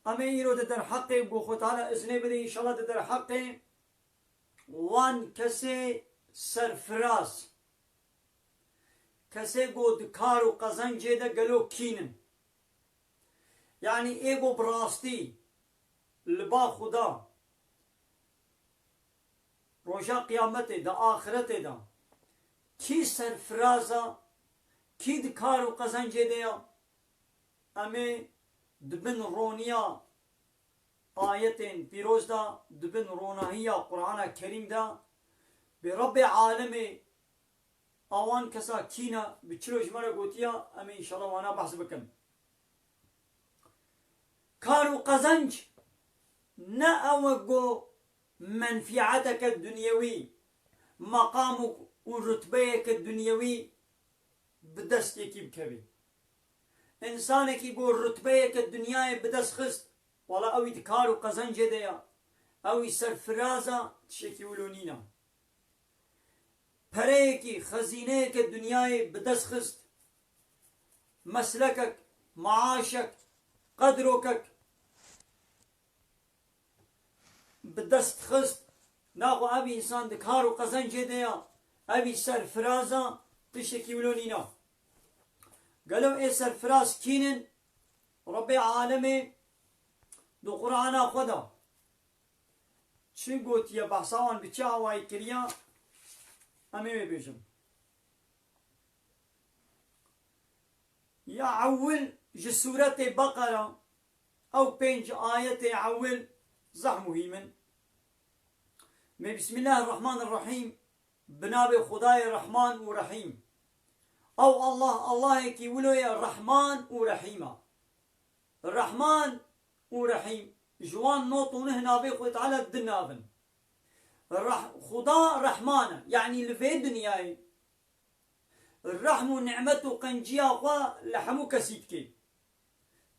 اما ایرو در حقی بو خود تعالی ازنه بده انشاءالله در حقی وان کسی سرفراز کسی گو دکار و قزنجه ده گلو کینن یعنی ایگو براستی لبا خدا روشا قیامت ده آخرت ده کی سرفرازا کی دکار و قزنجه ده یا امی دبن رونیا آیتین پیروز دا دبن روناهیا قرآن کریم دا به رب عالم آوان کسا کینا بچلو جمره گوتیا امی انشاءالله وانا بحث بکن کار و قزنج نه اوگو منفعتك الدنيوي مقامك ورتبيك الدنيوي بدستك بكبي انسانك يقول رتبيك الدنيا بدست خست ولا اوي تكارو قزنج ديا اوي سرفرازا تشكي ولونينا بريكي خزينيك الدنيا بدست خست مسلكك معاشك قدرك بدست خست ناخو ابي انسان دكارو قزنج ديا ابي سرفرازا تشكي ولونينا قالوا ايه سرفراز كينن ربي عالمي دو قرآن خدا چی گوت یا بحثاوان بچه هوای کریا امی بیشم یا اول جسورة بقرة او 5 آية اول زحمه من بسم الله الرحمن الرحيم بنابي خداي رحمن ورحيم او الله يكي ولو يا رحمن ورحيمة الرحمن ورحيم جوان نوطو هنا بيخوة على الدنابن خدا رحمانه يعني لفي دنياي الرحم ونعمته قنجيا خوا لحمو كسيدكي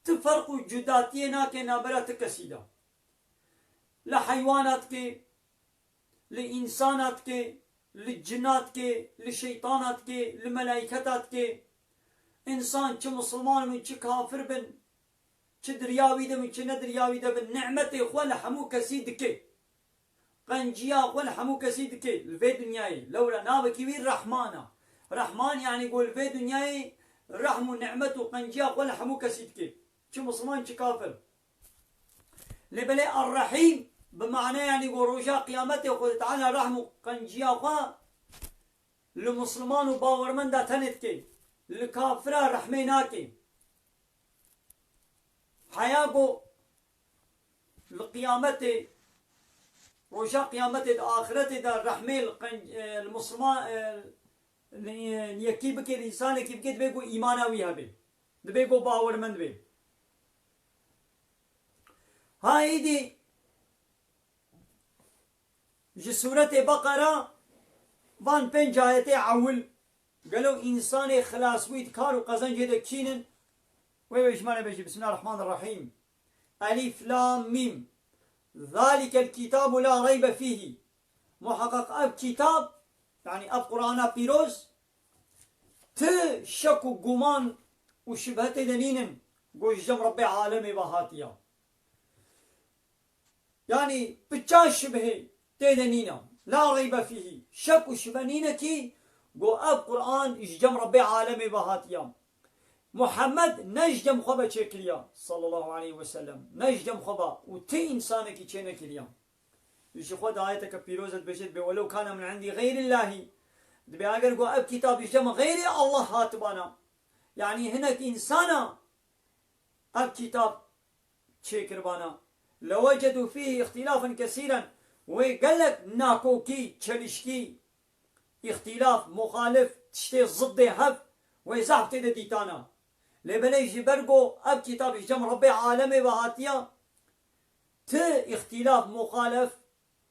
تفرقوا جداتينا كنابرات كسيدا لحيواناتك لإنساناتك للجناتك لشيطاناتك لملائكتاتك إنسان چه مسلمان من چه كافر بن چه درياوي ده من چه ندرياوي ده بن نعمتي خوا لحمو كسيدكي قنجيا خوا لحمو كسيدكي الفي دنياي لولا نابكي وين رحمانا رحمن يعني يقول في دنياي رحم ونعمته قنجيا خوا لحمو كسيدكي چه مسلمان چه كافر لبلي الرحيم بمعنى يعني يقول رجاء قيامته وقل تعالى رحم قنجيا خوا لمسلمان وباورمن دا تنتكي لكافرة رحميناكي حياكو لقيامته رجاء قيامته آخرته دا رحمي المسلمان يكيبك الإنسان يكيبك دبيكو إيماناوي هبي دبيكو باورمن بي هاي دي جسورة بقرة وان 5 آية عول قالوا إنسان خلاص ويد كارو قزن جدا كينن ويش مانا بيجي بسم الله الرحمن الرحيم ألف لام ميم ذلك الكتاب لا ريب فيه محقق أب كتاب يعني أب قرآن بيروز شك وقمان وشبهة دنين قوش جم ربي عالمي بهاتيا يعني بتشاش شبهه تدنينا لا ريب فيه شك وشبنينا كي قو أب قرآن إججم ربي عالمي بهاتيا محمد نجدم خبا شكليا صلى الله عليه وسلم نجدم خبا وتي إنسانك كي كليا يشي خد آياتك بيروزة بشد ولو كان من عندي غير الله دبي أقول قو أب كتاب إججم غير الله هاتبانا يعني هناك إنسانا أب كتاب شكربانا لوجدوا فيه اختلافا كثيرا وقال لك ناكوكي تشلشكي اختلاف مخالف تشتي ضد هف ويزعف تيدا ديتانا لبنيجي برقو اب كتاب جم ربي عالمي وهاتيا اختلاف مخالف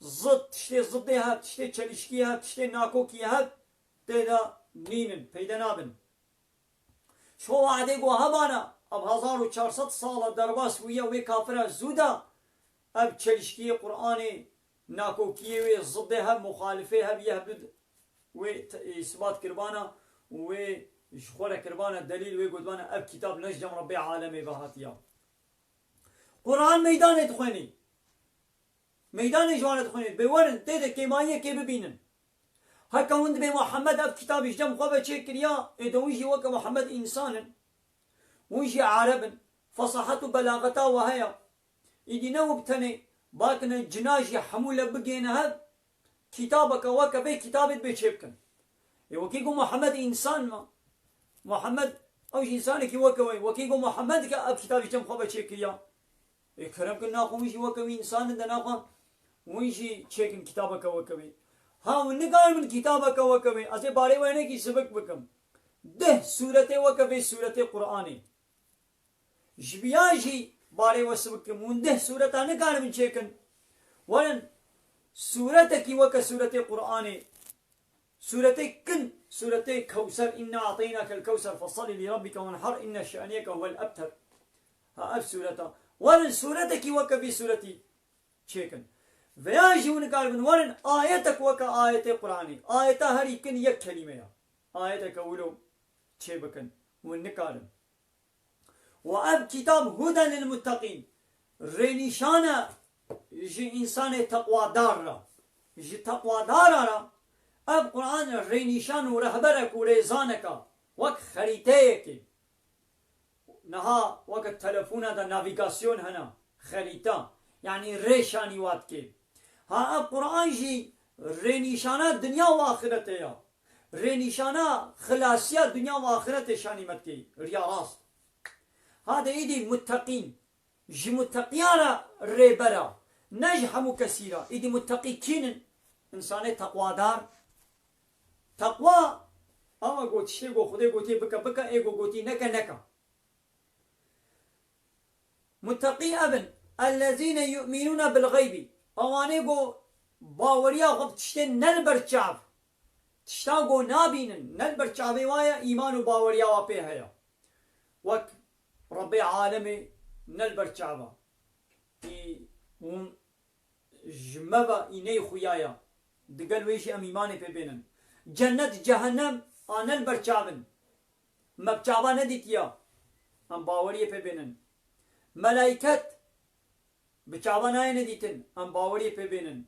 ضد تشتي ضد هف تشتي تشلشكي هف تشتي ناكوكي هف تيدا نينن پیدا نابن شو وعده قو هبانا اب 1400 سال درباس ويا وي كافره زودا اب تشلشكي قرآني ناكوكي وي ضد هف مخالفه هف يهبد وإثبات كربانا وشخورة كربانا الدليل ويقول بانا أب كتاب نجم ربي عالمي بهاتيا قرآن ميدان تخوني ميدان جوانت تخوني بورن تيدا كيمانية كي ببينن هكا وند بي محمد اف كتاب جدم خوبة كريا اذا ويجي وكا محمد انسانا ويجي عربا فصحته بلاغته وهي يدي نوب تني باكنا جناجي حمولة بقينا كتابك وكا بي كتابت بي شبكن وكيقو محمد انسان ما محمد او انسانك وكا وكيقو محمد كا اف كتاب جدم خوبة كريا كرم كنا ويجي وكا انسان دنا ويجي شيكن كتابك وكا بي ها ونقال من كتابك وكبي أزي باري وينه کی سبق بكم ده سورة وكبي سورة قرآن جبياجي باري وسبق من ده سورة نقال من شيكن ولن سورة كي وك سورة قرآن سورة كن سورة كوثر إنا أعطيناك الكوثر فصل لربك وانحر إن شأنك هو الأبتر ها أف سورة ولن سورة كي وكبي سورة شيكن وياجي ونقال من ورن آيتك وكا آية قرآني آية هري كن يك كلمة آيتك أولو تشيبكن ونقال وأب كتاب هدى للمتقين رينيشانا جي إنسان تقوى دار جي تقوى دار أب قرآن رينيشان ورهبرك وريزانك وك خريطيك نها وك التلفون هذا نافيغاسيون هنا خريطة يعني ريشاني واتكي ها القرآن جي رينيشانا دنيا وآخرته يا رينيشانا خلاصية دنيا وآخرته شاني متكي ريا راست هذا ايدي متقين جي متقيانا ريبرا نجحمو كثيرا ايدي متقي كينن انساني تقوى دار تقوى اما قوت شيغو خدي قوتي بكا بكا ايغو قوتي نكا نكا متقي ابن الذين يؤمنون بالغيب اواني قو باوريا غب تشتين نلبر شعب تشتاقو نابين نلبر شعبي وايا ايمان وباوريا وابيها يا وك ربي عالمي نلبر شعبا في جمبا إني خيايا دقل ويشي أم إيماني ببينن جنة جهنم آنل برچابن مبچابا ندیتیا ام باوری ببینن ملائکت بچابا نای ندیتن ام باوری ببینن